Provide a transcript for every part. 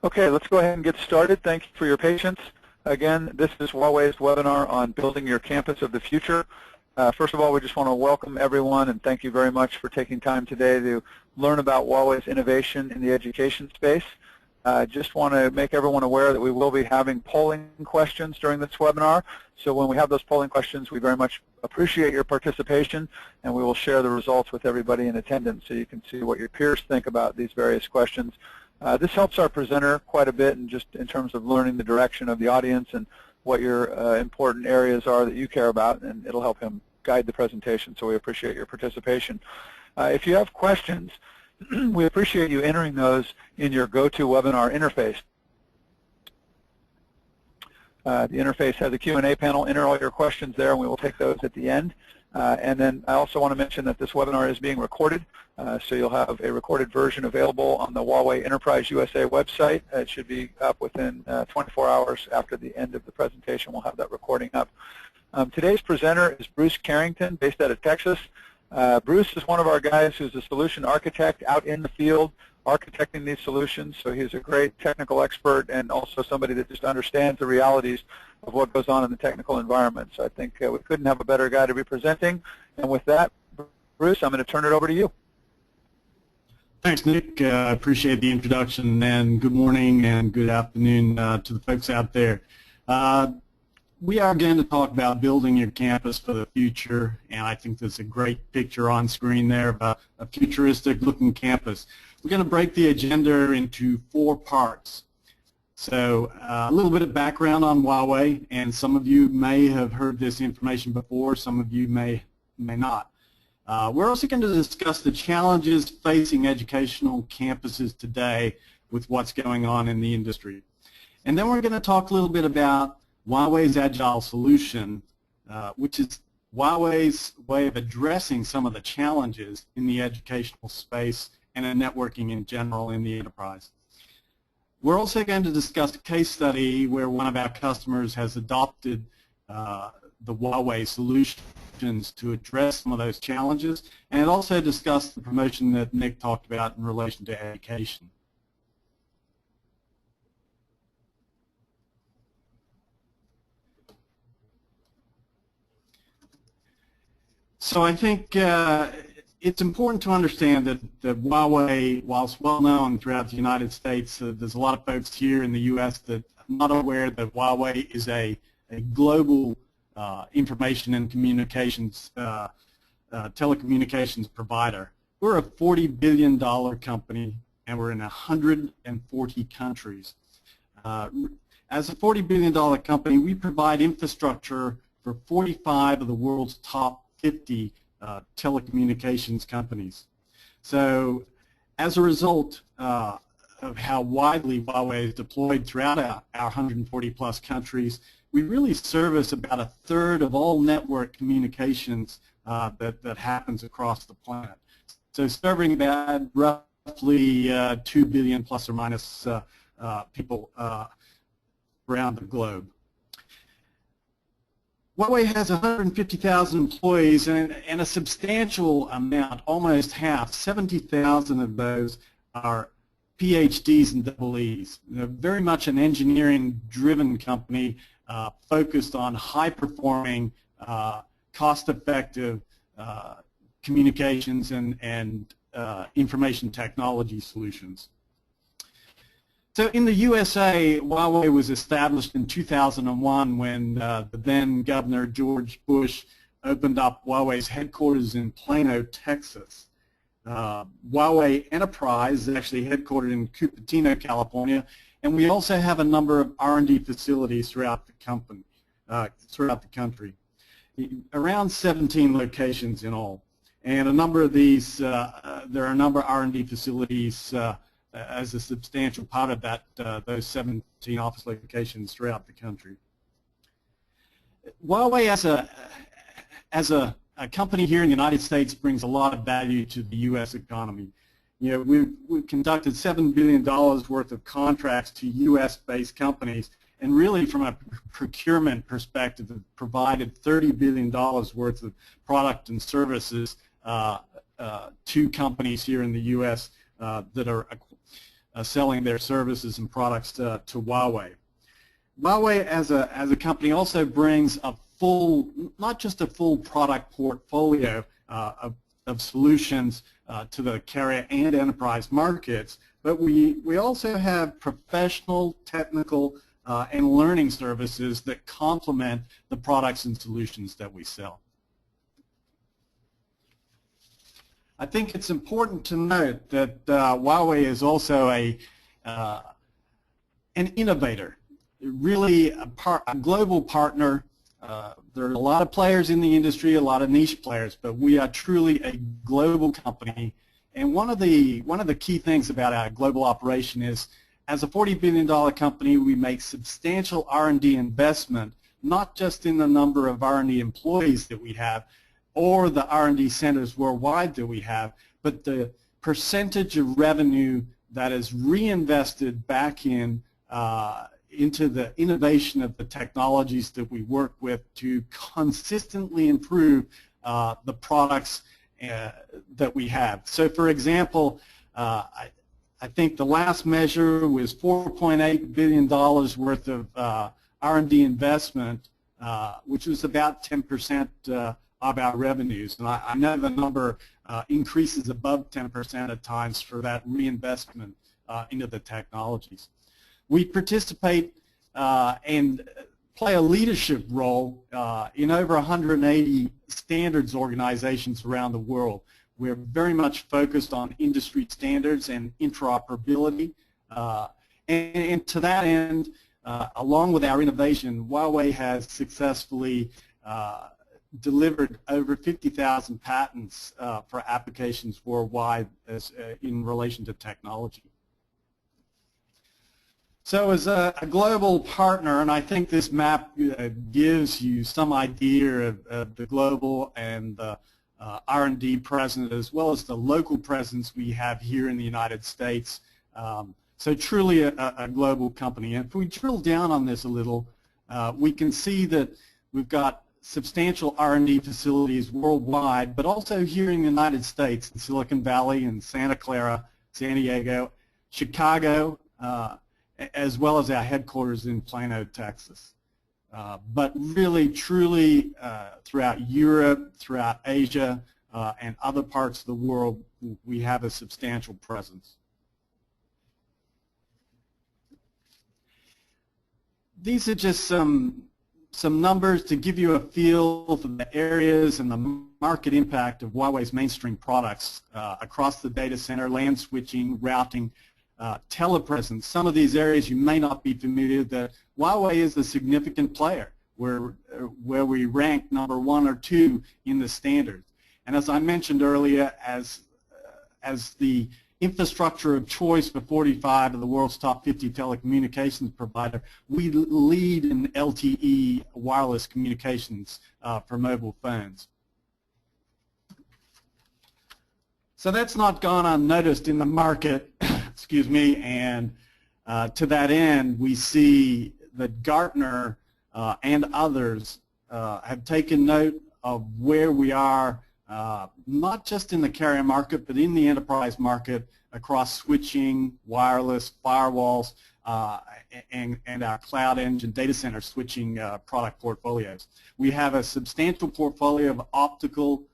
Okay, let's go ahead and get started. Thank you for your patience. Again, this is Huawei's webinar on building your campus of the future. First of all, we just want to welcome everyone and thank you very much for taking time today to learn about Huawei's innovation in the education space. Just want to make everyone aware that we will be having polling questions during this webinar. So when we have those polling questions, we very much appreciate your participation, and we will share the results with everybody in attendance so you can see what your peers think about these various questions. This helps our presenter quite a bit in terms of learning the direction of the audience and what your important areas are that you care about, and it'll help him guide the presentation, so we appreciate your participation. If you have questions, we appreciate you entering those in your GoToWebinar interface. The interface has a Q&A panel. Enter all your questions there, and we will take those at the end. And then I also want to mention that this webinar is being recorded, so you'll have a recorded version available on the Huawei Enterprise USA website. It should be up within 24 hours after the end of the presentation. We'll have that recording up. Today's presenter is Bruce Carrington, based out of Texas. Bruce is one of our guys who's a solution architect out in the field architecting these solutions, so he's a great technical expert and also somebody that just understands the realities of what goes on in the technical environment. So I think we couldn't have a better guy to be presenting. And with that, Bruce, I'm going to turn it over to you. Thanks, Nick. I appreciate the introduction, and good morning and good afternoon to the folks out there. We are going to talk about building your campus for the future, and I think there's a great picture on screen there of a futuristic-looking campus. We're going to break the agenda into 4 parts. So a little bit of background on Huawei, and some of you may have heard this information before, some of you may not. We're also going to discuss the challenges facing educational campuses today with what's going on in the industry. And then we're going to talk a little bit about Huawei's Agile solution, which is Huawei's way of addressing some of the challenges in the educational space and in networking in general in the enterprise. We're also going to discuss a case study where one of our customers has adopted the Huawei solutions to address some of those challenges, and also discuss the promotion that Nick talked about in relation to education. So I think it's important to understand that Huawei, whilst well known throughout the United States, there's a lot of folks here in the U.S. that are not aware that Huawei is a global information and communications, telecommunications provider. We're a $40 billion company, and we're in 140 countries. As a $40 billion company, we provide infrastructure for 45 of the world's top 50 telecommunications companies. So as a result of how widely Huawei is deployed throughout our 140 plus countries, we really service about 1/3 of all network communications that happens across the planet. So serving about roughly 2 billion plus or minus people around the globe. Huawei has 150,000 employees, and a substantial amount, almost half, 70,000 of those are PhDs and EEs. They're very much an engineering-driven company focused on high-performing, cost-effective communications and information technology solutions. So in the USA, Huawei was established in 2001 when the then Governor George Bush opened up Huawei's headquarters in Plano, Texas. Huawei Enterprise is actually headquartered in Cupertino, California, and we also have a number of R&D facilities throughout the country, around 17 locations in all. And a number of these, there are a number of R&D facilities as a substantial part of that, those 17 office locations throughout the country. Huawei as a company here in the United States brings a lot of value to the U.S. economy. You know, we've conducted $7 billion worth of contracts to U.S.-based companies, and really from a procurement perspective have provided $30 billion worth of product and services to companies here in the U.S. that are selling their services and products to Huawei. Huawei as a company also brings a full, not just a full product portfolio of solutions to the carrier and enterprise markets, but we also have professional, technical, and learning services that complement the products and solutions that we sell. I think it's important to note that Huawei is also an innovator, really a global partner. There are a lot of players in the industry, a lot of niche players, but we are truly a global company. And one of the key things about our global operation is, as a $40 billion company, we make substantial R&D investment, not just in the number of R&D employees that we have or the R&D centers worldwide that we have, but the percentage of revenue that is reinvested back into the innovation of the technologies that we work with to consistently improve the products that we have. So, for example, I think the last measure was $4.8 billion worth of R&D investment, which was about 10% of our revenues. And I know the number increases above 10% at times for that reinvestment into the technologies. We participate and play a leadership role in over 180 standards organizations around the world. We're very much focused on industry standards and interoperability. And to that end, along with our innovation, Huawei has successfully delivered over 50,000 patents for applications worldwide in relation to technology. So as a global partner, and I think this map gives you some idea of the global and the R&D presence as well as the local presence we have here in the United States. So truly a global company. And if we drill down on this a little, we can see that we've got substantial R&D facilities worldwide, but also here in the United States, in Silicon Valley and Santa Clara, San Diego, Chicago, as well as our headquarters in Plano, Texas. But really, truly, throughout Europe, throughout Asia, and other parts of the world, we have a substantial presence. These are just some numbers to give you a feel for the areas and the market impact of Huawei's mainstream products across the data center, LAN switching, routing, telepresence. Some of these areas you may not be familiar that Huawei is a significant player where we rank number 1 or 2 in the standards. And as I mentioned earlier, as the infrastructure of choice for 45 of the world's top 50 telecommunications provider, we lead in LTE wireless communications for mobile phones. So that's not gone unnoticed in the market, excuse me, and to that end, we see that Gartner and others have taken note of where we are, not just in the carrier market, but in the enterprise market across switching, wireless, firewalls, and our cloud engine data center switching product portfolios. We have a substantial portfolio of optical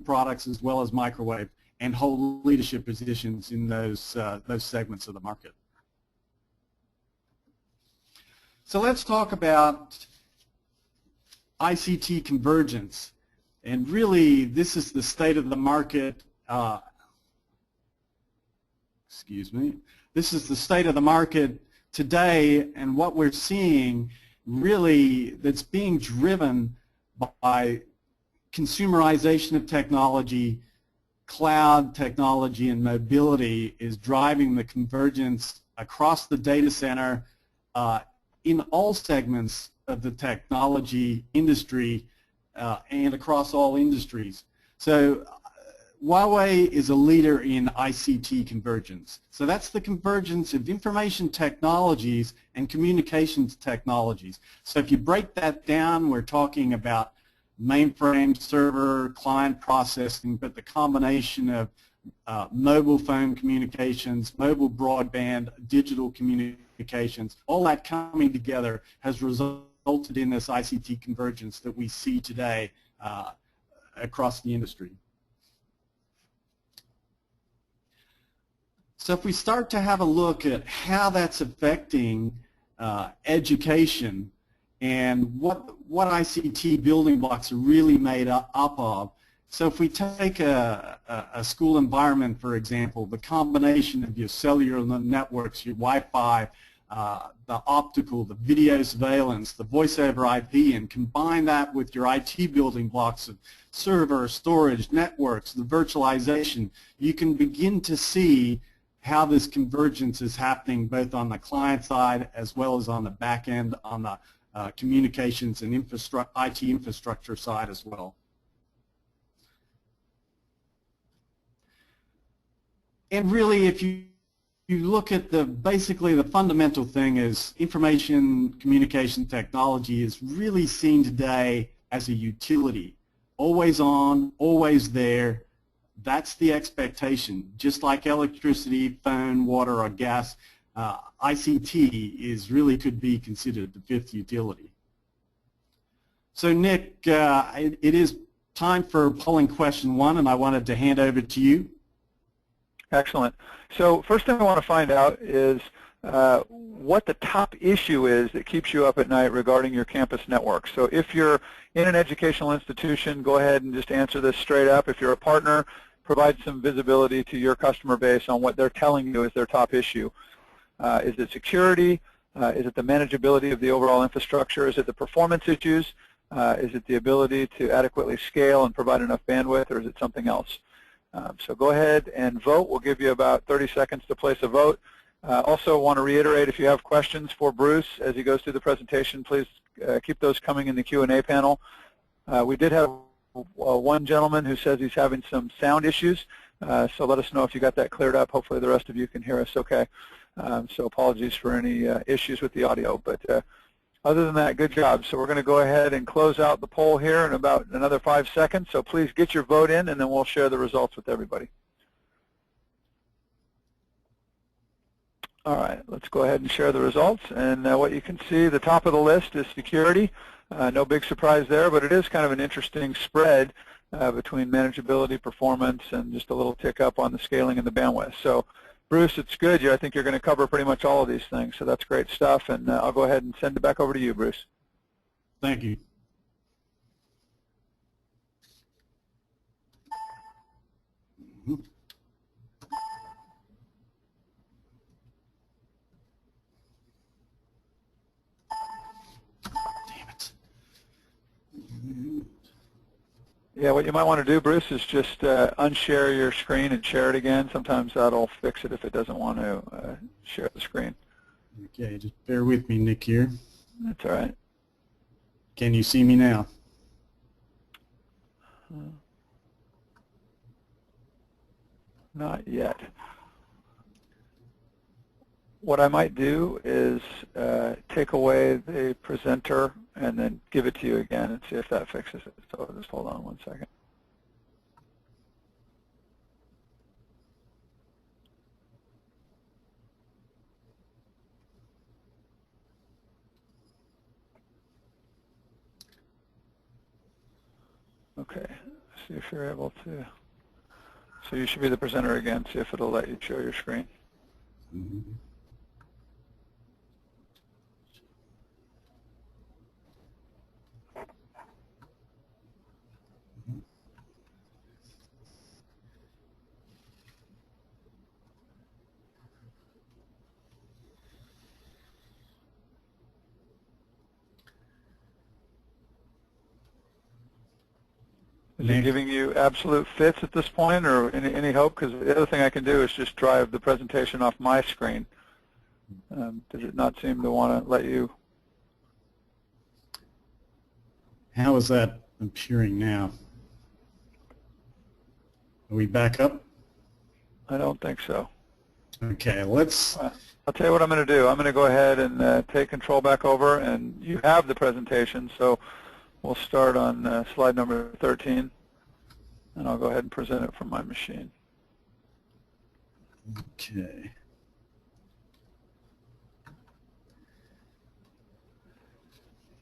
products as well as microwave, and hold leadership positions in those segments of the market. So let's talk about ICT convergence. And really, this is the state of the market. Excuse me. This is the state of the market today, and what we're seeing really that's being driven by consumerization of technology, cloud technology, and mobility is driving the convergence across the data center in all segments of the technology industry and across all industries. So Huawei is a leader in ICT convergence. So that's the convergence of information technologies and communications technologies. So if you break that down, we're talking about mainframe, server, client processing, but the combination of mobile phone communications, mobile broadband, digital communications, all that coming together has resulted in this ICT convergence that we see today across the industry. So if we start to have a look at how that's affecting education and what ICT building blocks are really made up of. So if we take a school environment, for example, the combination of your cellular networks, your Wi-Fi, the optical, the video surveillance, the voice over IP, and combine that with your IT building blocks of server, storage, networks, the virtualization, you can begin to see how this convergence is happening both on the client side as well as on the back end, on the communications and IT infrastructure side as well. And really, if you look at basically the fundamental thing is information communication technology is really seen today as a utility. Always on, always there. That's the expectation. Just like electricity, phone, water, or gas, ICT really could be considered the fifth utility. So Nick, it is time for polling question 1, and I wanted to hand over to you. Excellent. So first thing I want to find out is what the top issue is that keeps you up at night regarding your campus network. So if you're in an educational institution, go ahead and just answer this straight up. If you're a partner, provide some visibility to your customer base on what they're telling you is their top issue. Is it security? Is it the manageability of the overall infrastructure? Is it the performance issues? Is it the ability to adequately scale and provide enough bandwidth, or is it something else? So go ahead and vote. We'll give you about 30 seconds to place a vote. Also want to reiterate, if you have questions for Bruce as he goes through the presentation, please keep those coming in the Q&A panel. We did have one gentleman who says he's having some sound issues, so let us know if you got that cleared up. Hopefully the rest of you can hear us okay. So apologies for any issues with the audio, but other than that, good job. So we're going to go ahead and close out the poll here in about another 5 seconds, so please get your vote in and then we'll share the results with everybody. All right, let's go ahead and share the results. And what you can see, the top of the list is security. No big surprise there, but it is kind of an interesting spread between manageability, performance, and just a little tick up on the scaling and the bandwidth. So Bruce, it's good. I think you're going to cover pretty much all of these things, so that's great stuff. And I'll go ahead and send it back over to you, Bruce. Thank you. Yeah, what you might want to do, Bruce, is just unshare your screen and share it again. Sometimes that'll fix it if it doesn't want to share the screen. Okay, just bear with me, Nick, here. That's all right. Can you see me now? Not yet. What I might do is take away the presenter and then give it to you again and see if that fixes it. So just hold on 1 second. Okay, see if you're able to. So you should be the presenter again. See if it'll let you show your screen. Mm-hmm. Is it giving you absolute fits at this point, or any hope? Because the other thing I can do is just drive the presentation off my screen. Does it not seem to want to let you? How is that appearing now? Are we back up? I don't think so. Okay, let's... I'll tell you what I'm going to do. I'm going to go ahead and take control back over, and you have the presentation, so we'll start on slide number 13, and I'll go ahead and present it from my machine. Okay.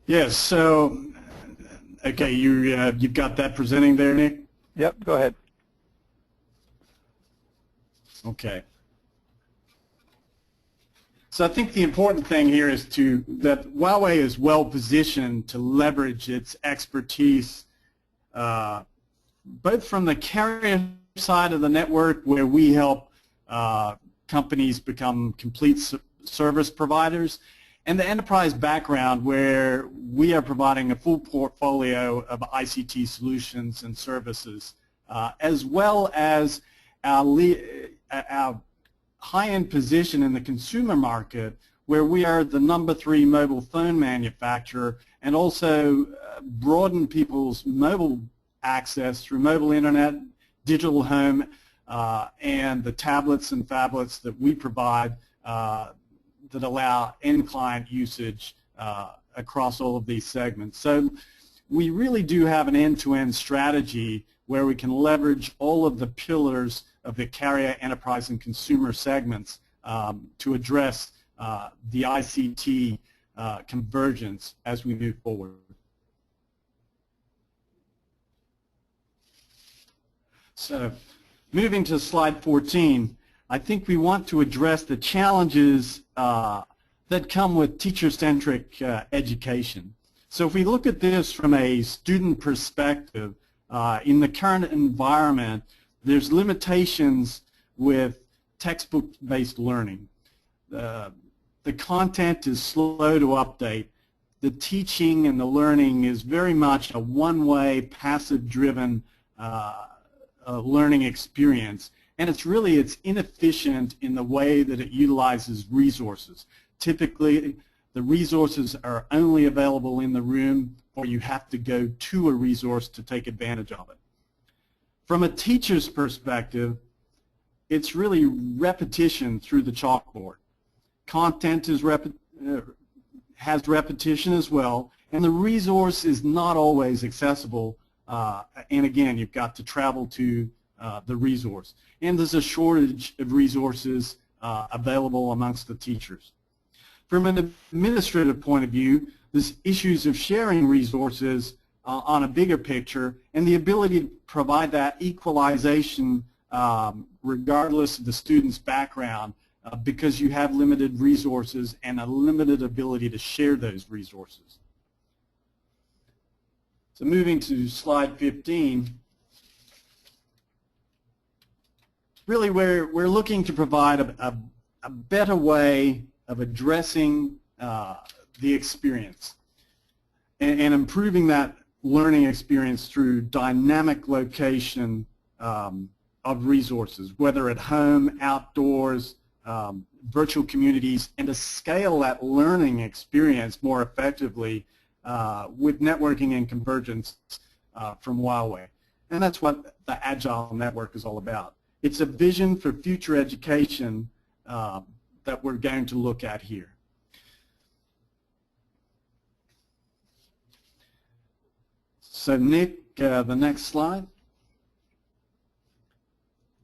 Yes, so, okay, you've got that presenting there, Nick? Yep, go ahead. Okay. So I think the important thing here is that Huawei is well positioned to leverage its expertise both from the carrier side of the network, where we help companies become complete service providers, and the enterprise background, where we are providing a full portfolio of ICT solutions and services, as well as our high-end position in the consumer market, where we are the #3 mobile phone manufacturer, and also broaden people's mobile access through mobile internet, digital home, and the tablets and phablets that we provide that allow end client usage across all of these segments. So we really do have an end-to-end strategy where we can leverage all of the pillars of the carrier, enterprise, and consumer segments to address the ICT convergence as we move forward. So moving to slide 14, I think we want to address the challenges that come with teacher-centric education. So if we look at this from a student perspective, in the current environment, there's limitations with textbook-based learning. The content is slow to update. The teaching and the learning is very much a one-way, passive-driven learning experience, and it's inefficient in the way that it utilizes resources. Typically, the resources are only available in the room, or you have to go to a resource to take advantage of it. From a teacher's perspective, it's really repetition through the chalkboard. Content has repetition as well, and the resource is not always accessible. And again, you've got to travel to the resource. And there's a shortage of resources available amongst the teachers. From an administrative point of view, there's issues of sharing resources on a bigger picture, and the ability to provide that equalization regardless of the student's background, because you have limited resources and a limited ability to share those resources. So moving to slide 15, really we're looking to provide a better way of addressing the experience and improving that learning experience through dynamic location of resources, whether at home, outdoors, virtual communities, and to scale that learning experience more effectively with networking and convergence from Huawei. And that's what the Agile Network is all about. It's a vision for future education that we're going to look at here. So Nick, the next slide.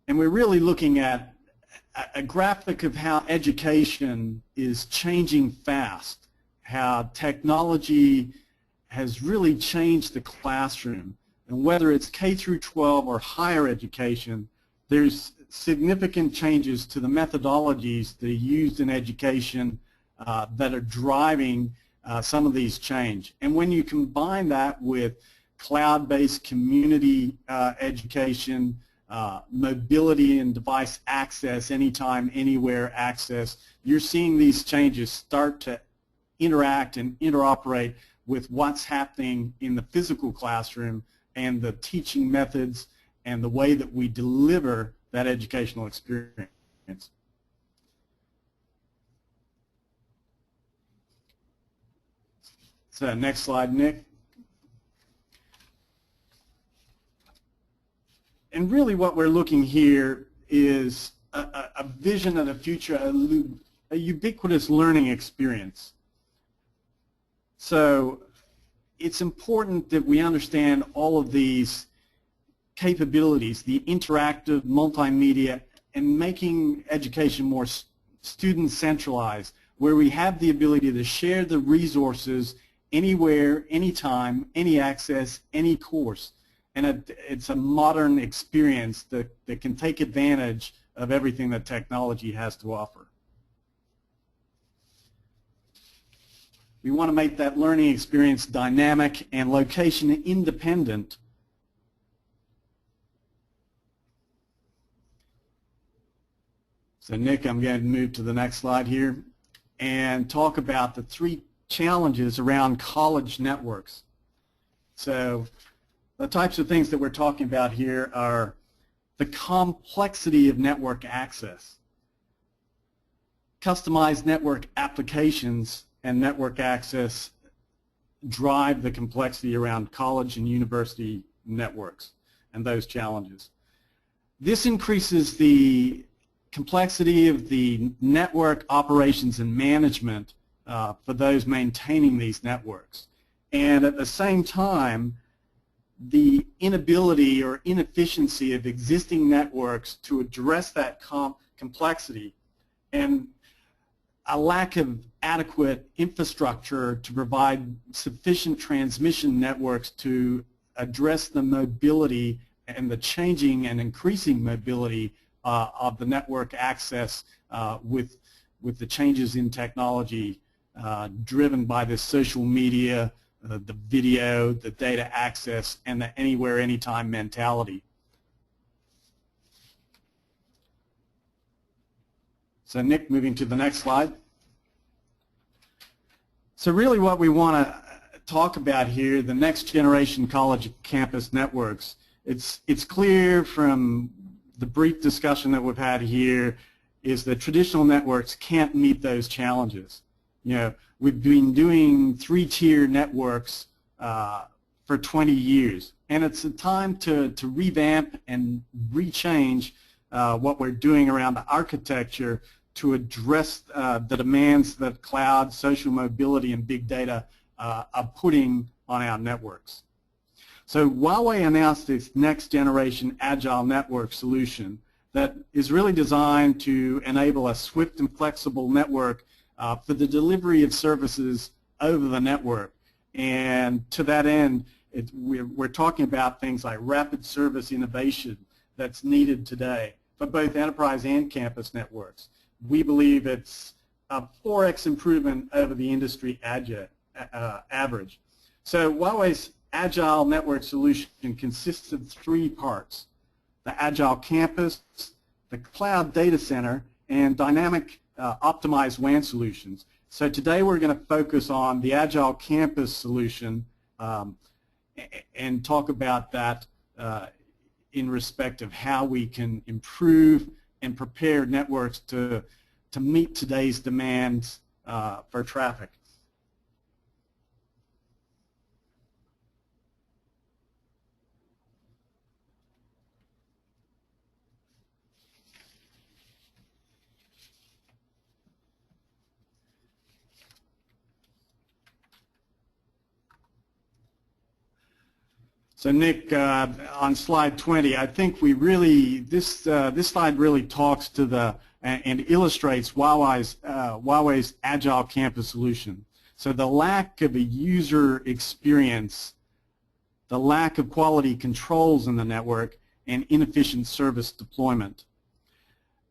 And we're really looking at a graphic of how education is changing fast, how technology has really changed the classroom. And whether it's K through 12 or higher education, there's significant changes to the methodologies that are used in education that are driving some of these change. And when you combine that with cloud-based community education, mobility and device access, anytime, anywhere access, you're seeing these changes start to interact and interoperate with what's happening in the physical classroom and the teaching methods and the way that we deliver that educational experience. So next slide, Nick. And really what we're looking here is a vision of the future, a ubiquitous learning experience. So it's important that we understand all of these capabilities, the interactive, multimedia, and making education more student centralized, where we have the ability to share the resources anywhere, anytime, any access, any course. And it's a modern experience that can take advantage of everything that technology has to offer. We want to make that learning experience dynamic and location independent. So Nick, I'm going to move to the next slide here and talk about the 3 challenges around college networks. So the types of things that we're talking about here are the complexity of network access, customized network applications and network access drive the complexity around college and university networks and those challenges. This increases the complexity of the network operations and management for those maintaining these networks. And at the same time, the inability or inefficiency of existing networks to address that complexity and a lack of adequate infrastructure to provide sufficient transmission networks to address the mobility and the changing and increasing mobility of the network access with the changes in technology driven by the social media, the video, the data access, and the anywhere, anytime mentality. So Nick, moving to the next slide. So really what we want to talk about here, the next generation college campus networks, it's clear from the brief discussion that we've had here is that traditional networks can't meet those challenges. You know, we've been doing 3-tier networks for 20 years, and it's a time to revamp and rechange what we're doing around the architecture to address the demands that cloud, social mobility, and big data are putting on our networks. So Huawei announced its next generation agile network solution that is really designed to enable a swift and flexible network for the delivery of services over the network. And to that end, we're talking about things like rapid service innovation that's needed today for both enterprise and campus networks. We believe it's a 4x improvement over the industry average. So Huawei's Agile Network solution consists of 3 parts: the Agile Campus, the Cloud Data Center, and dynamic optimized WAN solutions. So today we're going to focus on the Agile Campus solution and talk about that in respect of how we can improve and prepare networks to meet today's demands for traffic. So Nick, on slide 20, I think we really, this slide really talks to the, and illustrates Huawei's Agile Campus solution. So the lack of a user experience, the lack of quality controls in the network, and inefficient service deployment.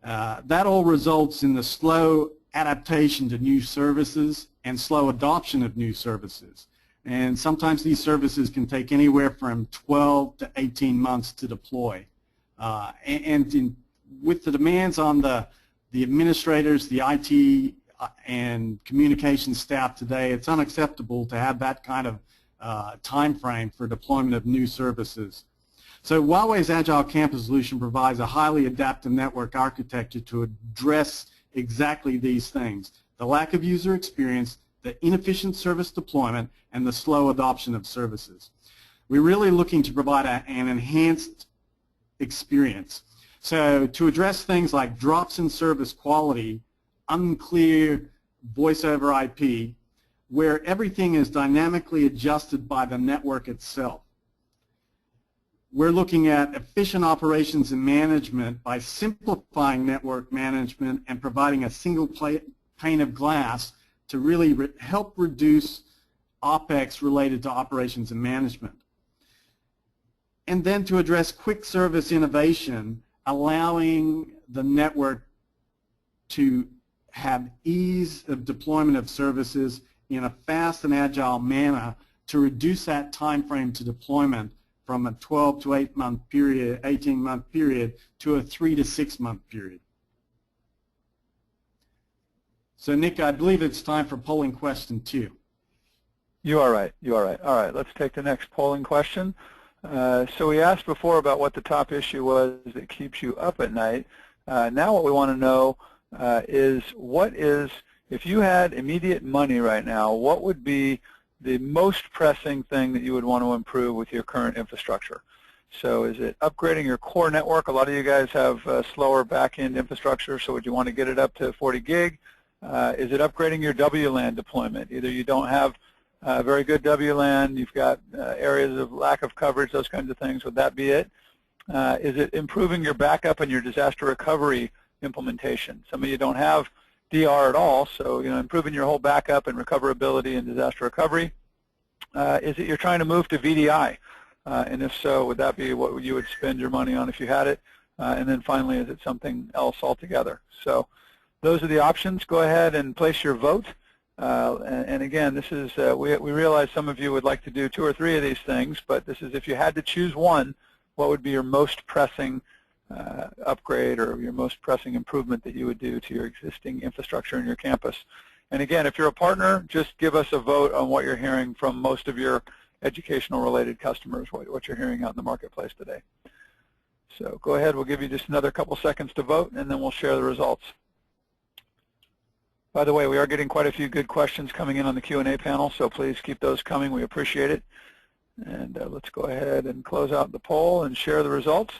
That all results in the slow adaptation to new services and slow adoption of new services. And sometimes these services can take anywhere from 12 to 18 months to deploy. With the demands on the administrators, the IT and communication staff today, it's unacceptable to have that kind of time frame for deployment of new services. So Huawei's Agile Campus solution provides a highly adaptive network architecture to address exactly these things: the lack of user experience, the inefficient service deployment, and the slow adoption of services. We're really looking to provide an enhanced experience. So to address things like drops in service quality, unclear voice over IP, where everything is dynamically adjusted by the network itself. we're looking at efficient operations and management by simplifying network management and providing a single pane of glass to really help reduce OpEx related to operations and management. And then to address quick service innovation, allowing the network to have ease of deployment of services in a fast and agile manner to reduce that time frame to deployment from a 12 to 18-month period to a 3 to 6 month period. So Nick, I believe it's time for polling question 2. You are right. You are right. All right, let's take the next polling question. So we asked before about what the top issue was that keeps you up at night. Now what we want to know is if you had immediate money right now, what would be the most pressing thing that you would want to improve with your current infrastructure? So is it upgrading your core network? A lot of you guys have slower back-end infrastructure, so would you want to get it up to 40 gig? Is it upgrading your WLAN deployment? Either you don't have very good WLAN, you've got areas of lack of coverage, those kinds of things. Would that be it? Is it improving your backup and your disaster recovery implementation? Some of you don't have DR at all, so improving your whole backup and recoverability and disaster recovery. Is it you're trying to move to VDI? And if so, would that be what you would spend your money on if you had it? And then finally, is it something else altogether? So those are the options. Go ahead and place your vote. And again, this is we realize some of you would like to do 2 or 3 of these things, but this is if you had to choose one, what would be your most pressing upgrade or your most pressing improvement that you would do to your existing infrastructure in your campus? And again, if you're a partner, just give us a vote on what you're hearing from most of your educational related customers, what you're hearing out in the marketplace today. So go ahead, we'll give you just another couple seconds to vote, and then we'll share the results. By the way, we are getting quite a few good questions coming in on the Q&A panel, so please keep those coming. We appreciate it. And let's go ahead and close out the poll and share the results.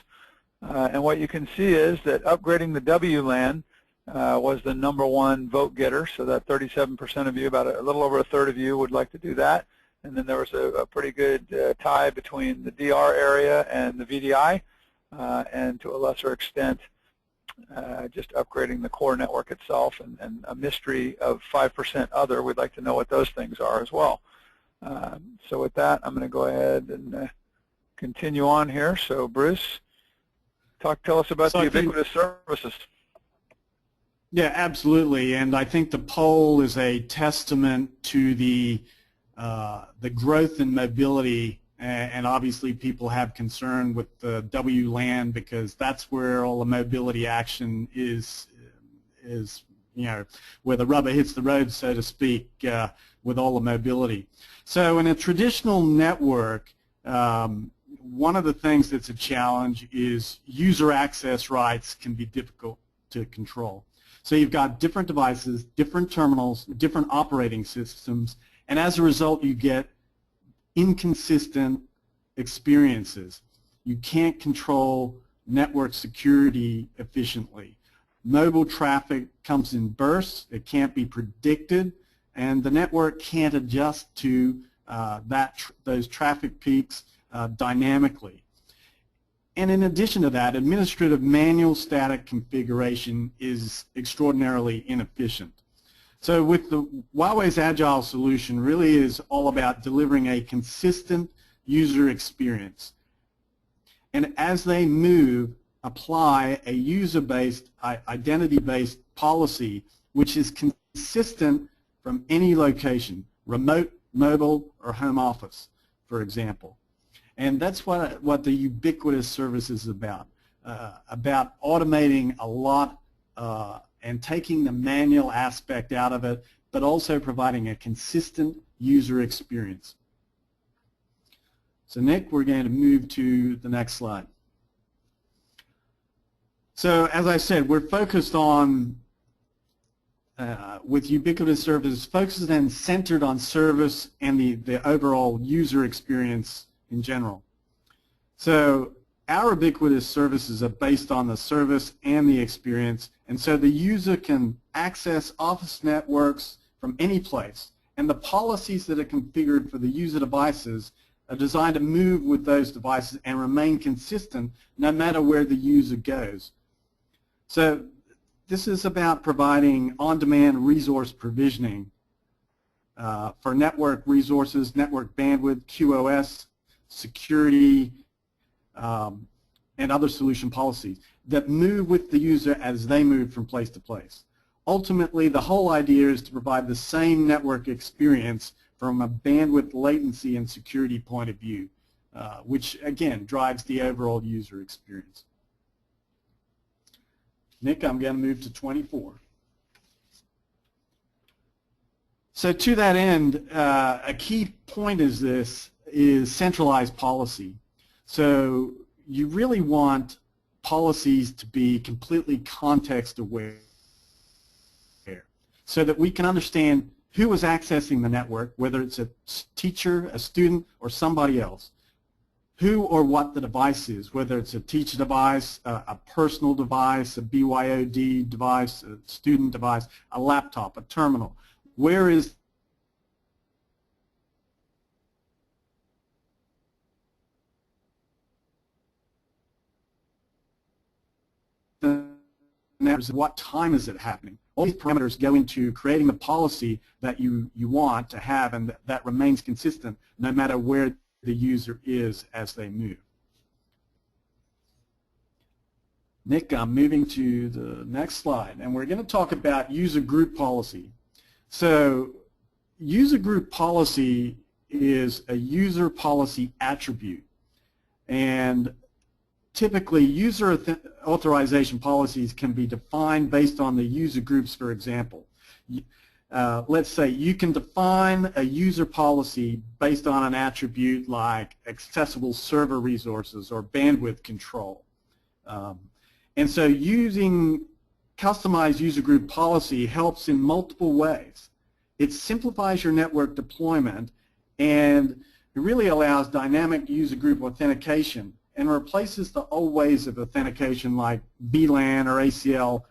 And what you can see is that upgrading the WLAN was the #1 vote getter, so that 37% of you, about a little over a third of you, would like to do that. And then there was a pretty good tie between the DR area and the VDI, and to a lesser extent, just upgrading the core network itself, and a mystery of 5% other. We'd like to know what those things are as well. So with that, I'm going to go ahead and continue on here. So Bruce, tell us about the ubiquitous services. Yeah, absolutely. And I think the poll is a testament to the growth in mobility, and obviously people have concern with the WLAN because that's where all the mobility action is where the rubber hits the road, so to speak, with all the mobility. So in a traditional network, one of the things that's a challenge is user access rights can be difficult to control. So you've got different devices, different terminals, different operating systems, and as a result you get inconsistent experiences. You can't control network security efficiently. Mobile traffic comes in bursts, it can't be predicted, and the network can't adjust to those traffic peaks dynamically. And in addition to that, administrative manual static configuration is extraordinarily inefficient. So with Huawei's Agile solution really is all about delivering a consistent user experience. And as they move, apply a user-based, identity-based policy which is consistent from any location, remote, mobile, or home office, for example. And that's what the ubiquitous service is about automating a lot and taking the manual aspect out of it, but also providing a consistent user experience. So Nick, we're going to move to the next slide. So as I said, we're focused on, with ubiquitous services, focused and centered on service and the overall user experience in general. So our ubiquitous services are based on the service and the experience, and so the user can access office networks from any place, and the policies that are configured for the user devices are designed to move with those devices and remain consistent no matter where the user goes. So this is about providing on-demand resource provisioning for network resources, network bandwidth, QoS, security, and other solution policies that move with the user as they move from place to place. Ultimately, the whole idea is to provide the same network experience from a bandwidth, latency, and security point of view, which, again, drives the overall user experience. Nick, I'm going to move to 24. So to that end, a key point is centralized policy. So you really want policies to be completely context aware so that we can understand who is accessing the network, whether it's a teacher, a student, or somebody else. Who or what the device is, whether it's a teacher device, a personal device, a BYOD device, a student device, a laptop, a terminal. Where is what time is it happening? All these parameters go into creating the policy that you want to have and that remains consistent no matter where the user is as they move. Nick, I'm moving to the next slide, and we're going to talk about user group policy. So user group policy is a user policy attribute, and typically user authorization policies can be defined based on the user groups, for example. Let's say you can define a user policy based on an attribute like accessible server resources or bandwidth control. And so using customized user group policy helps in multiple ways. It simplifies your network deployment, and it really allows dynamic user group authentication and replaces the old ways of authentication like VLAN or ACL.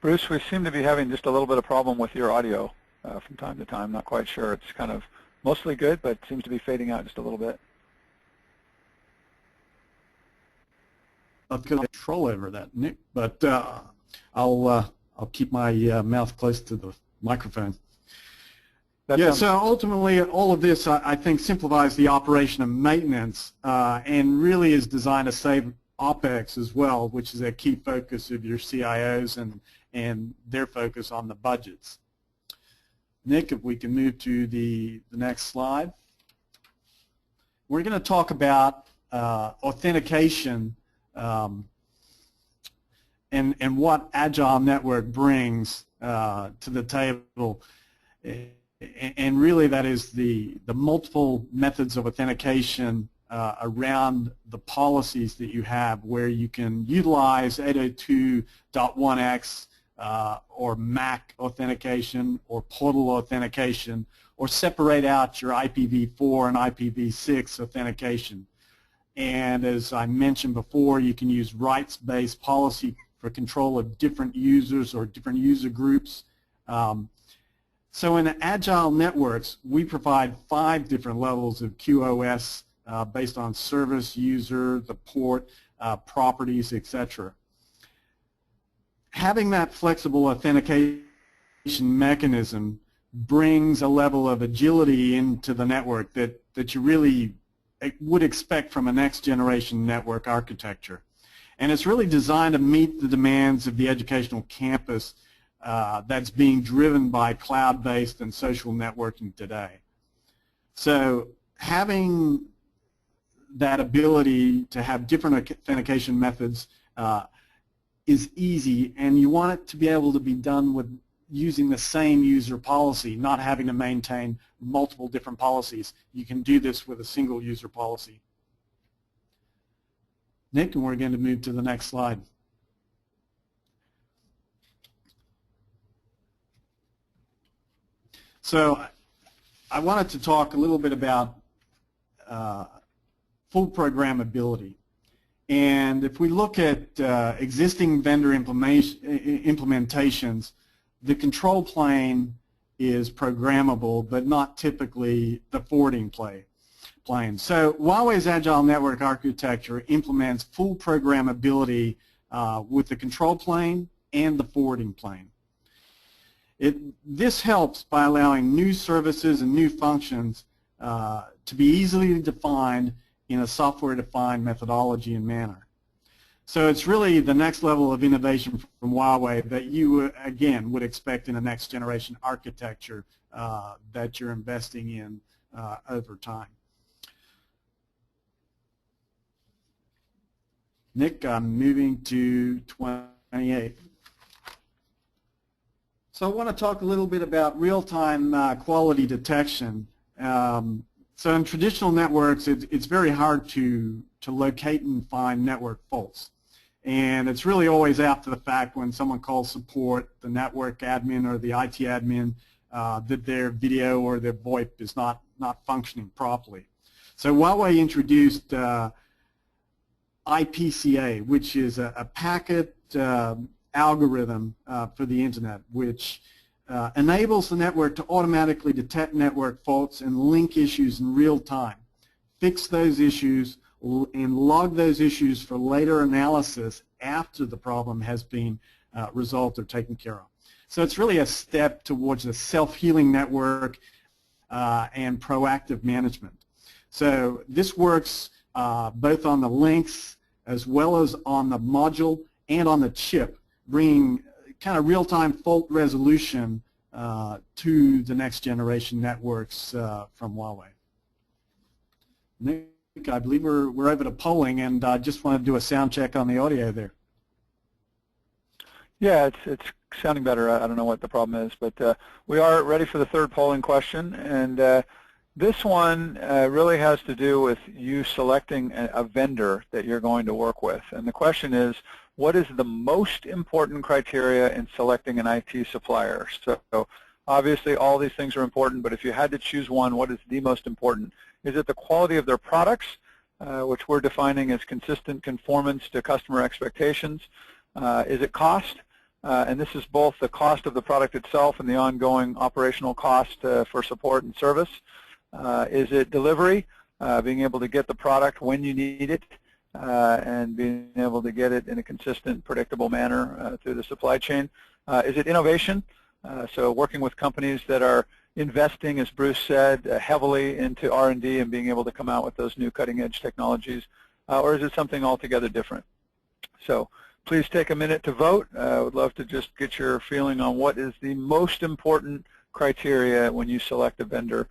Bruce, we seem to be having just a little bit of problem with your audio from time to time. Not quite sure. It's kind of mostly good, but seems to be fading out just a little bit. I've got control over that, Nick, but I'll keep my mouth close to the microphone. So ultimately, all of this, I think, simplifies the operation of maintenance and really is designed to save OpEx as well, which is a key focus of your CIOs and their focus on the budgets. Nick, if we can move to the next slide. We're going to talk about authentication and what Agile Network brings to the table. And really that is the multiple methods of authentication around the policies that you have, where you can utilize 802.1x or MAC authentication or portal authentication, or separate out your IPv4 and IPv6 authentication. And as I mentioned before, you can use rights-based policy for control of different users or different user groups. So in Agile Networks, we provide 5 different levels of QoS based on service, user, the port, properties, etc. Having that flexible authentication mechanism brings a level of agility into the network that you really would expect from a next generation network architecture. And it's really designed to meet the demands of the educational campus that's being driven by cloud-based and social networking today. So having that ability to have different authentication methods is easy, and you want it to be able to be done with using the same user policy, not having to maintain multiple different policies. You can do this with a single user policy. Nick, and we're going to move to the next slide. So I wanted to talk a little bit about full programmability. And if we look at existing vendor implementations, the control plane is programmable, but not typically the forwarding plane. So Huawei's Agile Network Architecture implements full programmability with the control plane and the forwarding plane. This helps by allowing new services and new functions to be easily defined in a software-defined methodology and manner. So it's really the next level of innovation from Huawei that you, again, would expect in a next-generation architecture that you're investing in over time. Nick, I'm moving to 28. So I want to talk a little bit about real-time quality detection. So in traditional networks, it's very hard to locate and find network faults. And it's really always after the fact when someone calls support, the network admin or the IT admin, that their video or their VoIP is not functioning properly. So Huawei introduced IPCA, which is a packet algorithm for the Internet, which enables the network to automatically detect network faults and link issues in real time, fix those issues, and log those issues for later analysis after the problem has been resolved or taken care of. So it's really a step towards a self-healing network and proactive management. So this works both on the links as well as on the module and on the chip, bringing kind of real-time fault resolution to the next generation networks from Huawei. Nick, I believe we're over to polling, and I just want to do a sound check on the audio there. Yeah, it's sounding better. I don't know what the problem is, but we are ready for the third polling question, and this one really has to do with you selecting a vendor that you're going to work with. And the question is, what is the most important criteria in selecting an IT supplier? So obviously all these things are important, but if you had to choose one, what is the most important? Is it the quality of their products, which we're defining as consistent conformance to customer expectations? Is it cost? And this is both the cost of the product itself and the ongoing operational cost for support and service. Is it delivery, being able to get the product when you need it and being able to get it in a consistent, predictable manner through the supply chain? Is it innovation? So working with companies that are investing, as Bruce said, heavily into R&D and being able to come out with those new cutting-edge technologies, or is it something altogether different? So please take a minute to vote. I would love to just get your feeling on what is the most important criteria when you select a vendor,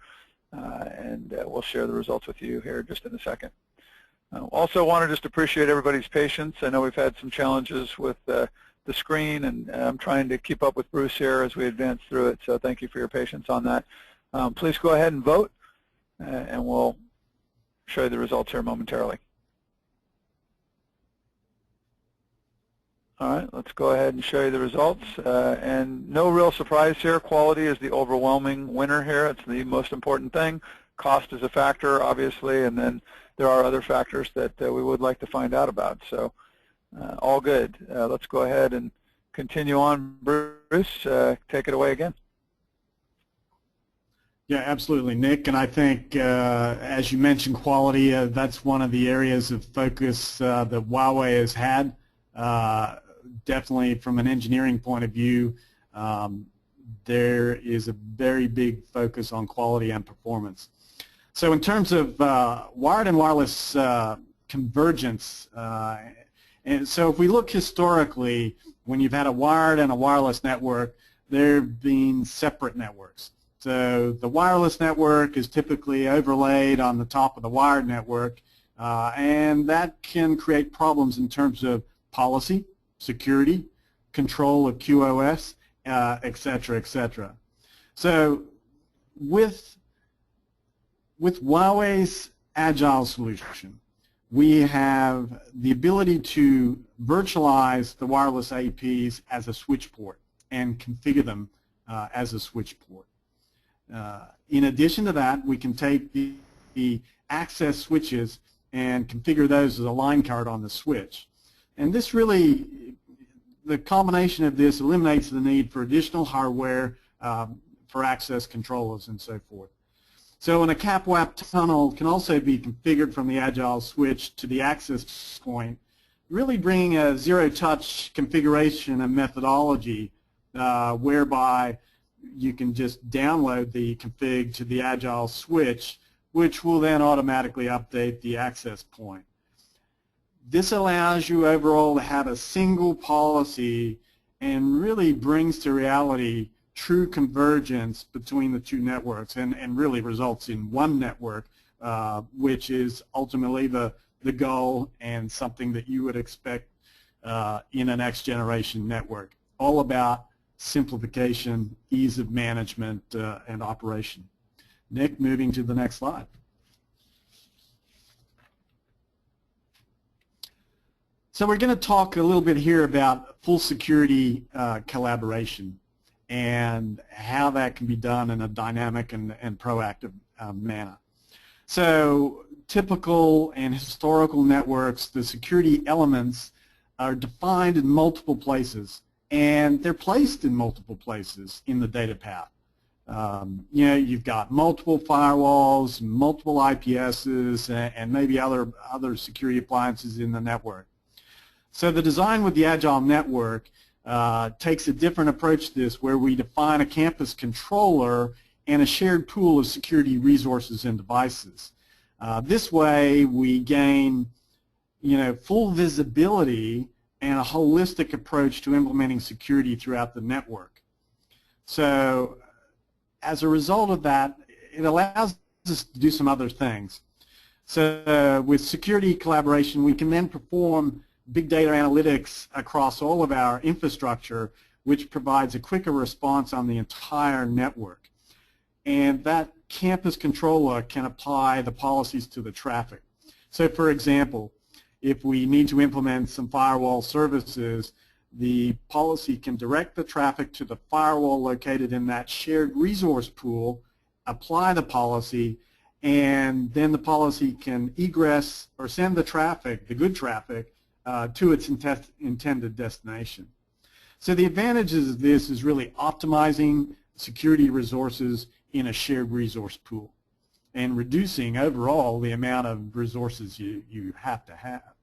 and we'll share the results with you here just in a second. Also want to just appreciate everybody's patience. I know we've had some challenges with the screen, and I'm trying to keep up with Bruce here as we advance through it, so thank you for your patience on that. Please go ahead and vote, and we'll show you the results here momentarily. All right, let's go ahead and show you the results. And no real surprise here. Quality is the overwhelming winner here. It's the most important thing. Cost is a factor, obviously, and then there are other factors that we would like to find out about. So all good. Let's go ahead and continue on. Bruce, take it away again. Yeah, absolutely, Nick. And I think, as you mentioned, quality, that's one of the areas of focus that Huawei has had. Definitely from an engineering point of view, there is a very big focus on quality and performance. So in terms of wired and wireless convergence, and so if we look historically, when you've had a wired and a wireless network, there have been separate networks. So the wireless network is typically overlaid on the top of the wired network, and that can create problems in terms of policy, security, control of QoS, et cetera, et cetera. So with Huawei's Agile solution, we have the ability to virtualize the wireless APs as a switch port and configure them as a switch port. In addition to that, we can take the access switches and configure those as a line card on the switch. And this really, the combination of this eliminates the need for additional hardware for access controllers and so forth. So an CAPWAP tunnel can also be configured from the Agile switch to the access point, really bringing a zero-touch configuration and methodology whereby you can just download the config to the Agile switch, which will then automatically update the access point. This allows you overall to have a single policy and really brings to reality true convergence between the two networks and really results in one network, which is ultimately the goal and something that you would expect in a next generation network. All about simplification, ease of management, and operation. Nick, moving to the next slide. So we're going to talk a little bit here about full security collaboration and how that can be done in a dynamic and proactive manner. So typical and historical networks, the security elements are defined in multiple places, and they're placed in multiple places in the data path. You know, you've got multiple firewalls, multiple IPSs, and maybe other security appliances in the network. So the design with the Agile network takes a different approach to this, where we define a campus controller and a shared pool of security resources and devices. This way we gain, you know, full visibility and a holistic approach to implementing security throughout the network. So as a result of that, it allows us to do some other things. So with security collaboration, we can then perform big data analytics across all of our infrastructure, which provides a quicker response on the entire network. And that campus controller can apply the policies to the traffic. So for example, if we need to implement some firewall services, the policy can direct the traffic to the firewall located in that shared resource pool, apply the policy, and then the policy can egress or send the traffic, the good traffic, to its intended destination. So the advantages of this is really optimizing security resources in a shared resource pool and reducing overall the amount of resources you have to have.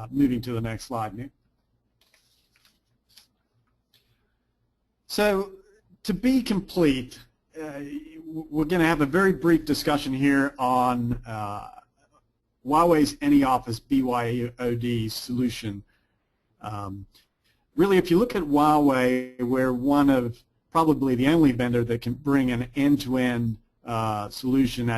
Moving to the next slide, Nick. So to be complete, we're going to have a very brief discussion here on Huawei's AnyOffice BYOD solution. Really, if you look at Huawei, we're one of probably the only vendor that can bring an end-to-end solution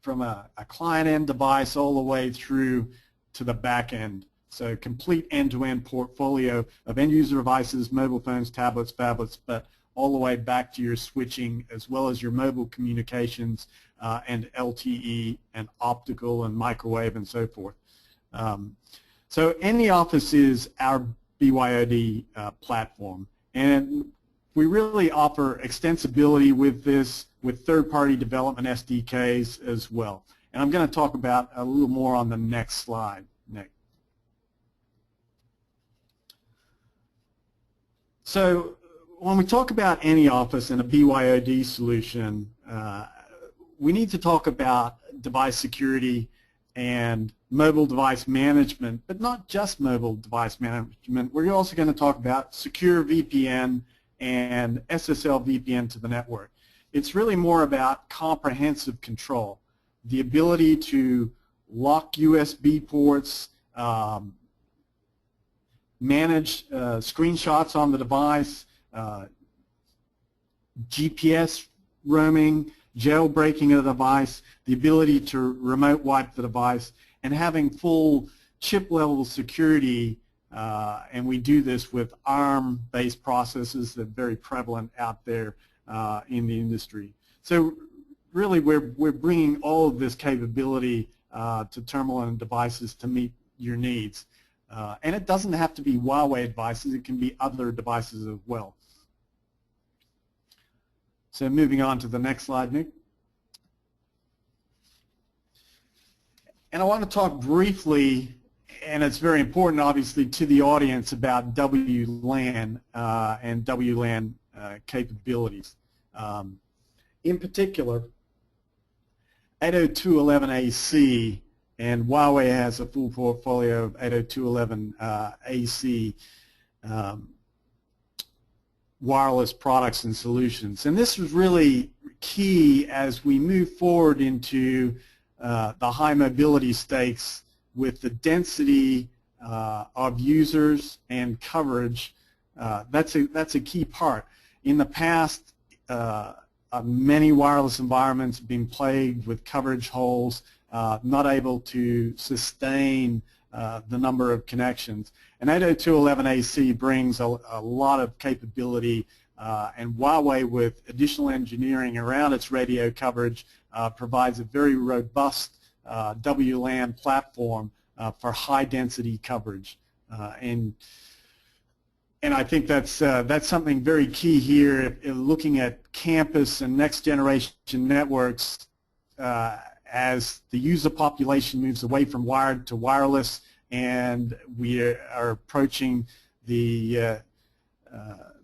from a client-end device all the way through to the back end. So complete end-to-end portfolio of end-user devices, mobile phones, tablets, phablets, but all the way back to your switching as well as your mobile communications and LTE and optical and microwave and so forth. So AnyOffice is our BYOD platform, and we really offer extensibility with this with third-party development SDKs as well. And I'm going to talk about a little more on the next slide, Nick. So when we talk about AnyOffice and a BYOD solution, we need to talk about device security and mobile device management, but not just mobile device management. We're also going to talk about secure VPN and SSL VPN to the network. It's really more about comprehensive control, the ability to lock USB ports, manage screenshots on the device, GPS roaming, jailbreaking of the device, the ability to remote wipe the device, and having full chip-level security, and we do this with ARM-based processes that are very prevalent out there in the industry. So really we're bringing all of this capability to terminal and devices to meet your needs. And it doesn't have to be Huawei devices, it can be other devices as well. So moving on to the next slide, Nick. And I want to talk briefly, and it's very important obviously to the audience, about WLAN and WLAN capabilities. In particular, 802.11ac, and Huawei has a full portfolio of 802.11ac wireless products and solutions. And this is really key as we move forward into the high mobility stakes with the density of users and coverage. That's a key part. In the past, many wireless environments have been plagued with coverage holes, not able to sustain the number of connections. And 802.11ac brings a lot of capability, and Huawei, with additional engineering around its radio coverage, provides a very robust WLAN platform for high density coverage. And I think that's something very key here, looking at campus and next generation networks as the user population moves away from wired to wireless, and we are approaching the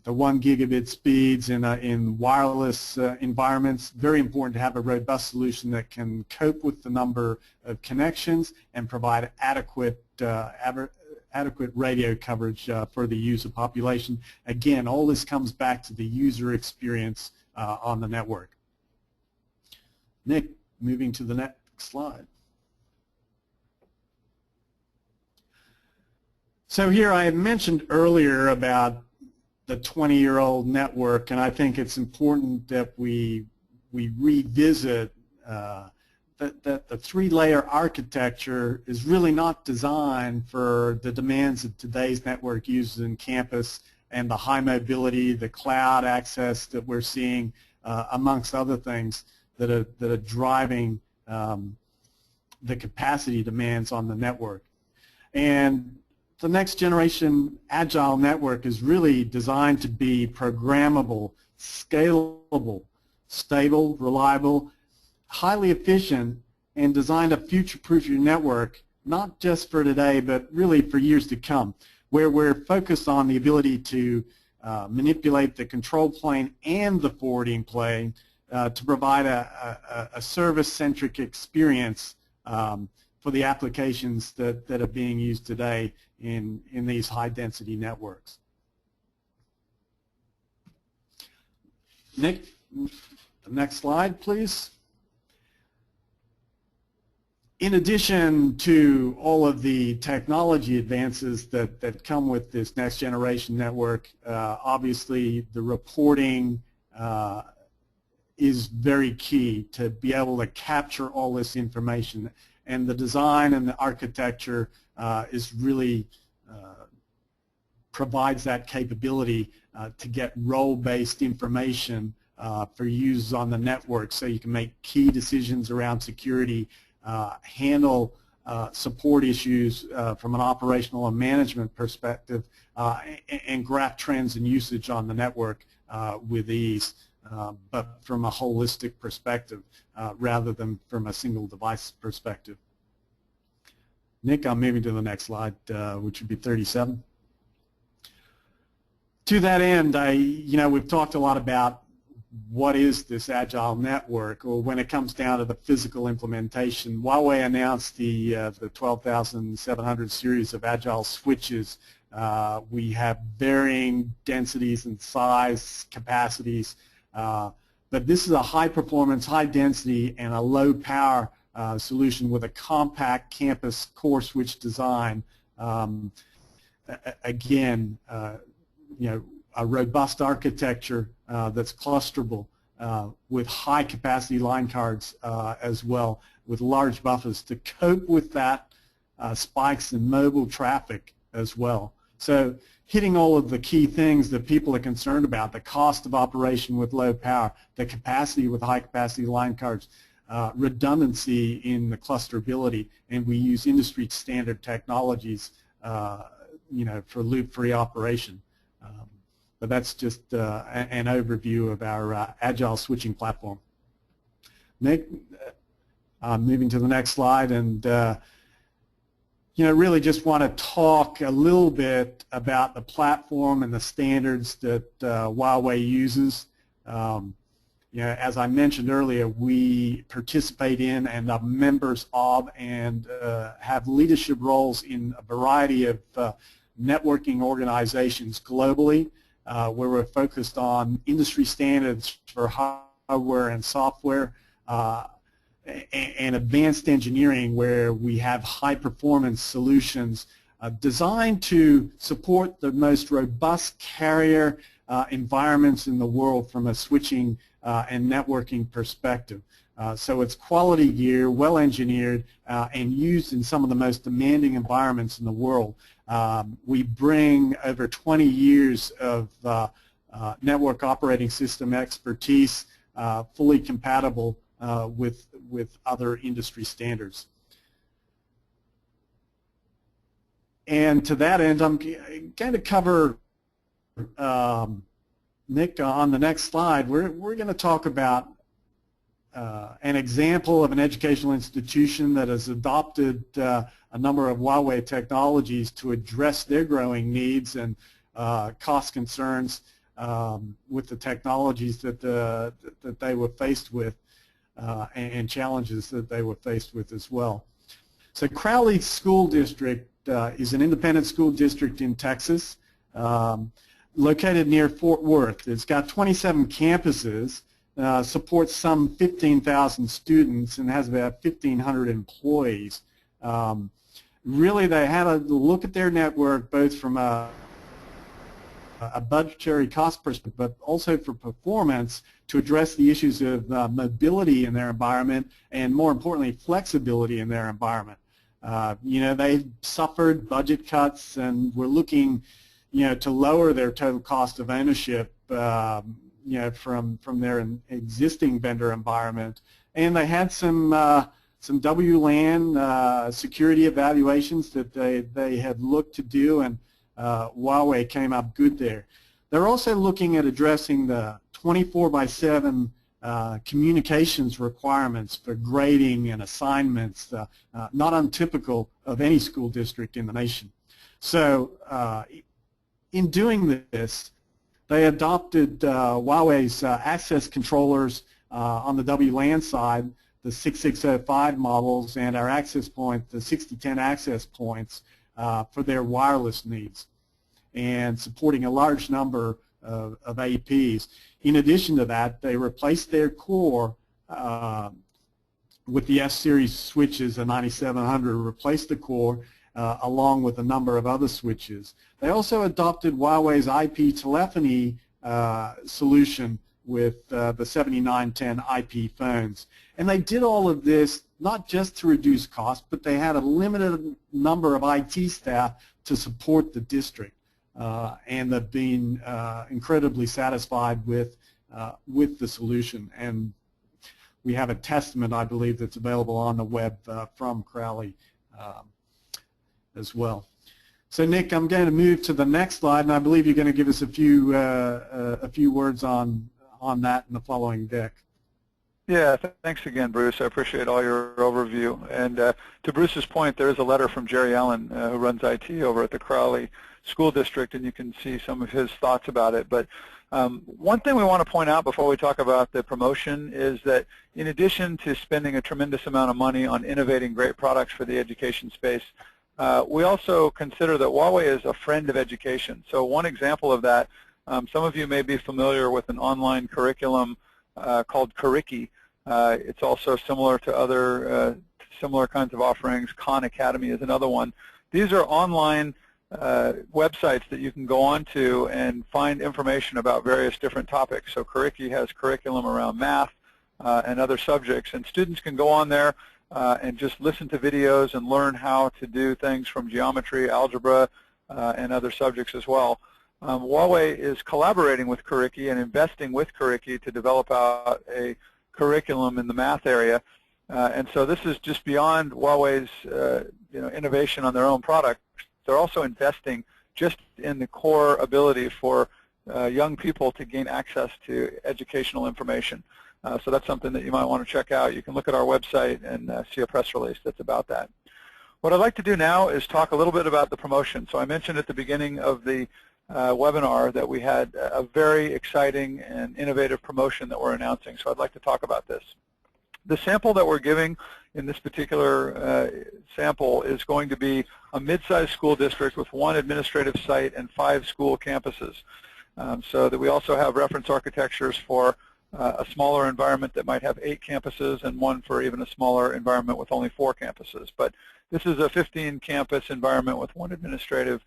1 gigabit speeds in wireless environments. Very important to have a robust solution that can cope with the number of connections and provide adequate radio coverage for the user population. Again, all this comes back to the user experience on the network. Nick, moving to the next slide. So here I had mentioned earlier about the 20-year-old network, and I think it's important that we revisit that the three-layer architecture is really not designed for the demands of today's network users in campus and the high mobility, the cloud access that we're seeing, amongst other things that are driving the capacity demands on the network. And the next generation agile network is really designed to be programmable, scalable, stable, reliable, highly efficient, and designed to future-proof your network, not just for today, but really for years to come, where we're focused on the ability to manipulate the control plane and the forwarding plane to provide a service-centric experience for the applications that are being used today in these high-density networks. Nick, the next slide, please. In addition to all of the technology advances that come with this next generation network, obviously the reporting is very key to be able to capture all this information. And the design and the architecture is really provides that capability to get role-based information for users on the network, so you can make key decisions around security, handle support issues from an operational and management perspective, and graph trends and usage on the network with ease, but from a holistic perspective rather than from a single device perspective. Nick, I'm moving to the next slide, which would be 37. To that end, we've talked a lot about what is this agile network, or when it comes down to the physical implementation. Huawei announced the 12,700 series of agile switches. We have varying densities and size, capacities, but this is a high performance, high density, and a low power solution with a compact campus core switch design. Again, a robust architecture that's clusterable with high capacity line cards as well, with large buffers to cope with that spikes in mobile traffic as well. So hitting all of the key things that people are concerned about: the cost of operation with low power, the capacity with high capacity line cards, redundancy in the clusterability, and we use industry standard technologies for loop-free operation. But that's just an overview of our agile switching platform. Nick, Moving to the next slide, and really just want to talk a little bit about the platform and the standards that Huawei uses. As I mentioned earlier, we participate in and are members of and have leadership roles in a variety of networking organizations globally, where we're focused on industry standards for hardware and software, and advanced engineering, where we have high-performance solutions designed to support the most robust carrier environments in the world from a switching and networking perspective. So it's quality gear, well-engineered, and used in some of the most demanding environments in the world. We bring over 20 years of network operating system expertise, fully compatible with other industry standards. And to that end, I'm going to cover, Nick, on the next slide, we're going to talk about an example of an educational institution that has adopted a number of Huawei technologies to address their growing needs and cost concerns with the technologies that they were faced with, and challenges that they were faced with as well. So Crowley School District is an independent school district in Texas, located near Fort Worth. It's got 27 campuses, supports some 15,000 students, and has about 1,500 employees. Really, they had a look at their network both from a budgetary cost perspective, but also for performance, to address the issues of mobility in their environment and, more importantly, flexibility in their environment. They suffered budget cuts and were looking, to lower their total cost of ownership, from their existing vendor environment, and they had some WLAN security evaluations that they had looked to do, and Huawei came up good there. They're also looking at addressing the 24/7 communications requirements for grading and assignments, not untypical of any school district in the nation. So in doing this, they adopted Huawei's access controllers on the WLAN side, the 6605 models, and our access point, the 6010 access points, for their wireless needs, and supporting a large number of APs. In addition to that, they replaced their core with the S-series switches, the 9700, replaced the core along with a number of other switches. They also adopted Huawei's IP telephony solution with the 7910 IP phones. And they did all of this not just to reduce cost, but they had a limited number of IT staff to support the district. And they've been incredibly satisfied with the solution. And we have a testament, I believe, that's available on the web from Crowley as well. So Nick, I'm going to move to the next slide, and I believe you're going to give us a few words on that in the following deck. Yeah, thanks again, Bruce. I appreciate all your overview. And to Bruce's point, there is a letter from Jerry Allen, who runs IT over at the Crowley School District, and you can see some of his thoughts about it. But one thing we want to point out before we talk about the promotion is that in addition to spending a tremendous amount of money on innovating great products for the education space, we also consider that Huawei is a friend of education. So one example of that, some of you may be familiar with an online curriculum called Curriki. It's also similar to other similar kinds of offerings. Khan Academy is another one. These are online websites that you can go onto and find information about various different topics. So Curriki has curriculum around math and other subjects, and students can go on there and just listen to videos and learn how to do things from geometry, algebra, and other subjects as well. Huawei is collaborating with Curriki and investing with Curriki to develop out a curriculum in the math area. And so this is just beyond Huawei's innovation on their own product. They're also investing just in the core ability for young people to gain access to educational information. So that's something that you might want to check out. You can look at our website and see a press release that's about that. What I'd like to do now is talk a little bit about the promotion. So I mentioned at the beginning of the webinar that we had a very exciting and innovative promotion that we're announcing. So I'd like to talk about this. The sample that we're giving in this particular sample is going to be a mid-sized school district with 1 administrative site and 5 school campuses. So that we also have reference architectures for a smaller environment that might have 8 campuses and 1 for even a smaller environment with only 4 campuses. But this is a 15-campus environment with 1 administrative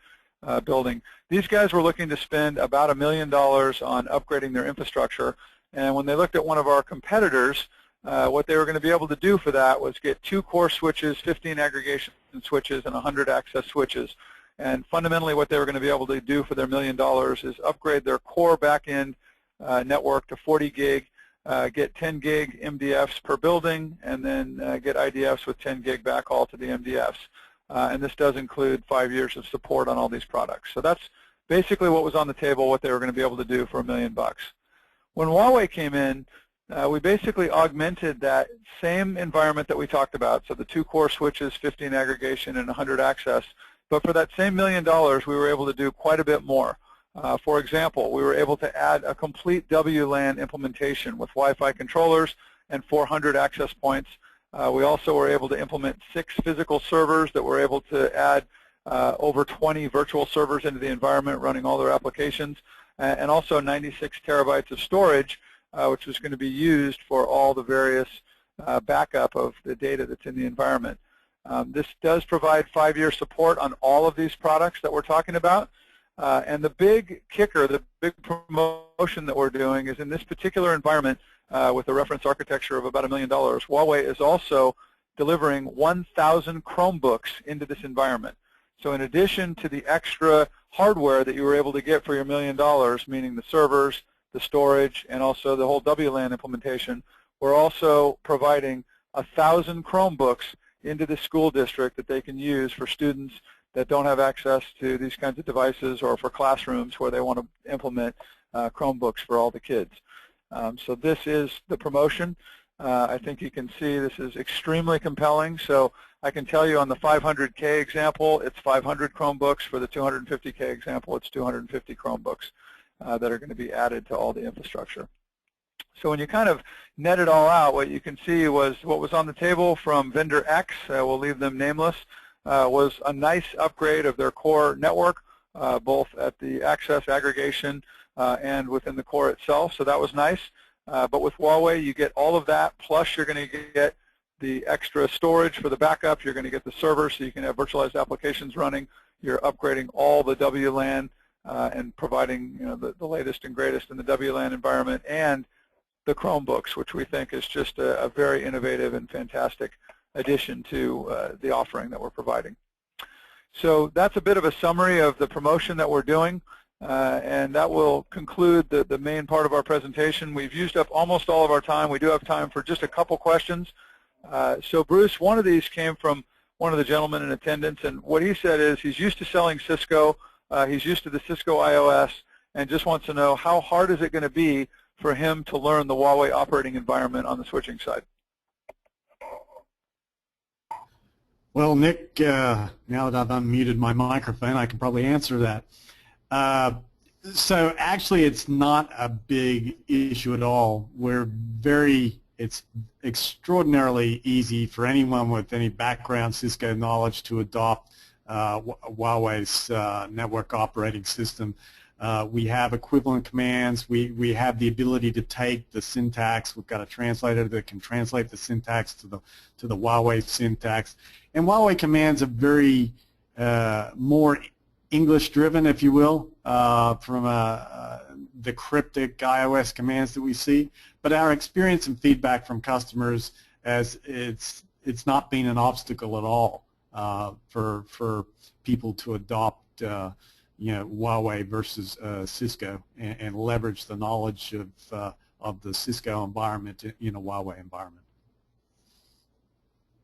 building. These guys were looking to spend about $1 million on upgrading their infrastructure, and when they looked at one of our competitors, what they were going to be able to do for that was get 2 core switches, 15 aggregation switches, and 100 access switches. And fundamentally what they were going to be able to do for their $1 million is upgrade their core back-end network to 40 gig, get 10 gig MDFs per building, and then get IDFs with 10 gig backhaul to the MDFs. And this does include 5 years of support on all these products. So that's basically what was on the table, what they were going to be able to do for $1 million. When Huawei came in, we basically augmented that same environment that we talked about, so the 2 core switches, 15 aggregation, and 100 access. But for that same $1 million, we were able to do quite a bit more. For example, we were able to add a complete WLAN implementation with Wi-Fi controllers and 400 access points. We also were able to implement 6 physical servers that were able to add over 20 virtual servers into the environment running all their applications, and also 96 terabytes of storage, which was going to be used for all the various backup of the data that's in the environment. This does provide 5-year support on all of these products that we're talking about. And the big kicker, the big promotion that we're doing is in this particular environment with a reference architecture of about $1 million, Huawei is also delivering 1,000 Chromebooks into this environment. So in addition to the extra hardware that you were able to get for your $1 million, meaning the servers, the storage, and also the whole WLAN implementation, we're also providing 1,000 Chromebooks into the school district that they can use for students that don't have access to these kinds of devices, or for classrooms where they want to implement Chromebooks for all the kids. So this is the promotion. I think you can see this is extremely compelling. So I can tell you on the 500K example, it's 500 Chromebooks. For the 250K example, it's 250 Chromebooks that are going to be added to all the infrastructure. So when you kind of net it all out, what you can see was what was on the table from vendor X, we'll leave them nameless, was a nice upgrade of their core network, both at the access aggregation and within the core itself. So that was nice. But with Huawei, you get all of that, plus you're going to get the extra storage for the backup. You're going to get the server so you can have virtualized applications running. You're upgrading all the WLAN and providing the latest and greatest in the WLAN environment, and the Chromebooks, which we think is just a very innovative and fantastic addition to the offering that we're providing. So that's a bit of a summary of the promotion that we're doing, and that will conclude the main part of our presentation. We've used up almost all of our time. We do have time for just a couple questions. So Bruce, one of these came from one of the gentlemen in attendance, and what he said is he's used to selling Cisco, he's used to the Cisco IOS, and just wants to know how hard is it going to be for him to learn the Huawei operating environment on the switching side. Well, Nick, now that I've unmuted my microphone, I can probably answer that. So actually, it's not a big issue at all. It's extraordinarily easy for anyone with any background Cisco knowledge to adopt Huawei's network operating system. We have equivalent commands. We have the ability to take the syntax. We've got a translator that can translate the syntax to the Huawei syntax. And Huawei commands are very more English-driven, if you will, from the cryptic iOS commands that we see. But our experience and feedback from customers, as it's not been an obstacle at all for people to adopt Huawei versus Cisco and leverage the knowledge of the Cisco environment in a Huawei environment.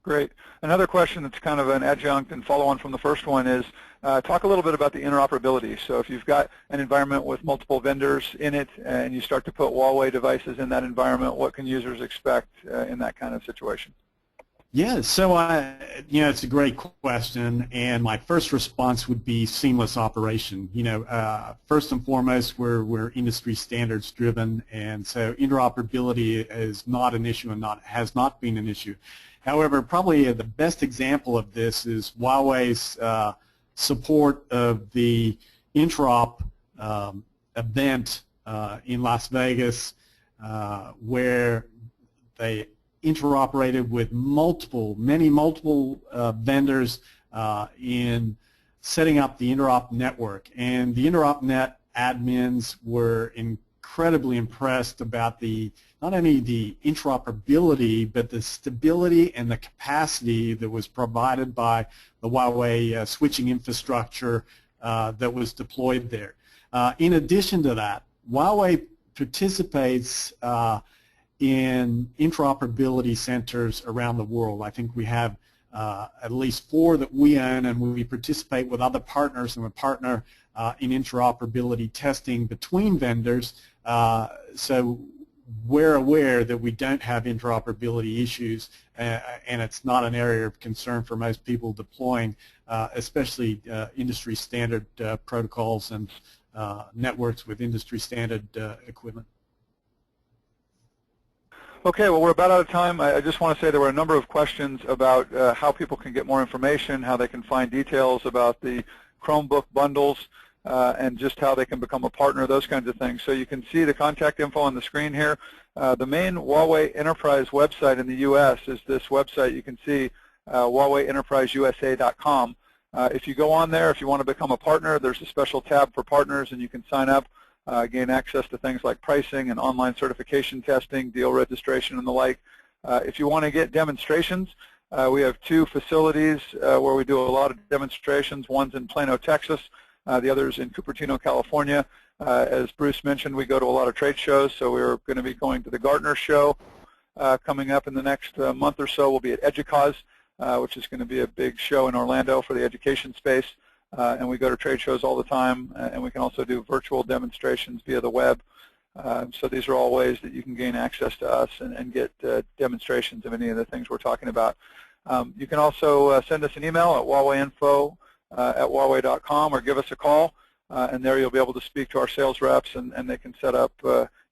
Great. Another question that's kind of an adjunct and follow-on from the first one is talk a little bit about the interoperability. So if you've got an environment with multiple vendors in it and you start to put Huawei devices in that environment, what can users expect in that kind of situation? Yeah, so it's a great question, and my first response would be seamless operation. First and foremost, we're industry standards driven, and so interoperability is not an issue and has not been an issue. However, probably the best example of this is Huawei's support of the Interop event in Las Vegas, where they interoperated with many multiple vendors in setting up the Interop network. And the InteropNet admins were incredibly impressed about not only the interoperability, but the stability and the capacity that was provided by the Huawei switching infrastructure that was deployed there. In addition to that, Huawei participates in interoperability centers around the world. I think we have at least 4 that we own, and we participate with other partners, and we partner in interoperability testing between vendors. So we're aware that we don't have interoperability issues, and it's not an area of concern for most people deploying, especially industry standard protocols and networks with industry standard equipment. Okay, well, we're about out of time. I just want to say there were a number of questions about how people can get more information, how they can find details about the Chromebook bundles, and just how they can become a partner, those kinds of things. So you can see the contact info on the screen here. The main Huawei Enterprise website in the U.S. is this website. You can see HuaweiEnterpriseUSA.com. If you go on there, if you want to become a partner, there's a special tab for partners, and you can sign up. Gain access to things like pricing and online certification testing, deal registration, and the like. If you want to get demonstrations, we have 2 facilities where we do a lot of demonstrations. One's in Plano, Texas. The other's in Cupertino, California. As Bruce mentioned, we go to a lot of trade shows, so we're going to be going to the Gartner show coming up in the next month or so. We'll be at EDUCAUSE, which is going to be a big show in Orlando for the education space. And we go to trade shows all the time, and we can also do virtual demonstrations via the web. So these are all ways that you can gain access to us and get demonstrations of any of the things we're talking about. You can also send us an email at huaweiinfo@huawei.com or give us a call, and there you'll be able to speak to our sales reps, and they can set up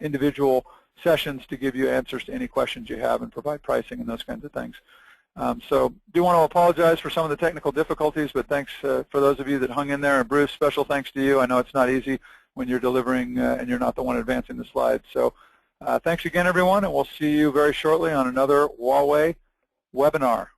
individual sessions to give you answers to any questions you have and provide pricing and those kinds of things. So do want to apologize for some of the technical difficulties, but thanks for those of you that hung in there. And Bruce, special thanks to you. I know it's not easy when you're delivering and you're not the one advancing the slides. So thanks again, everyone, and we'll see you very shortly on another Huawei webinar.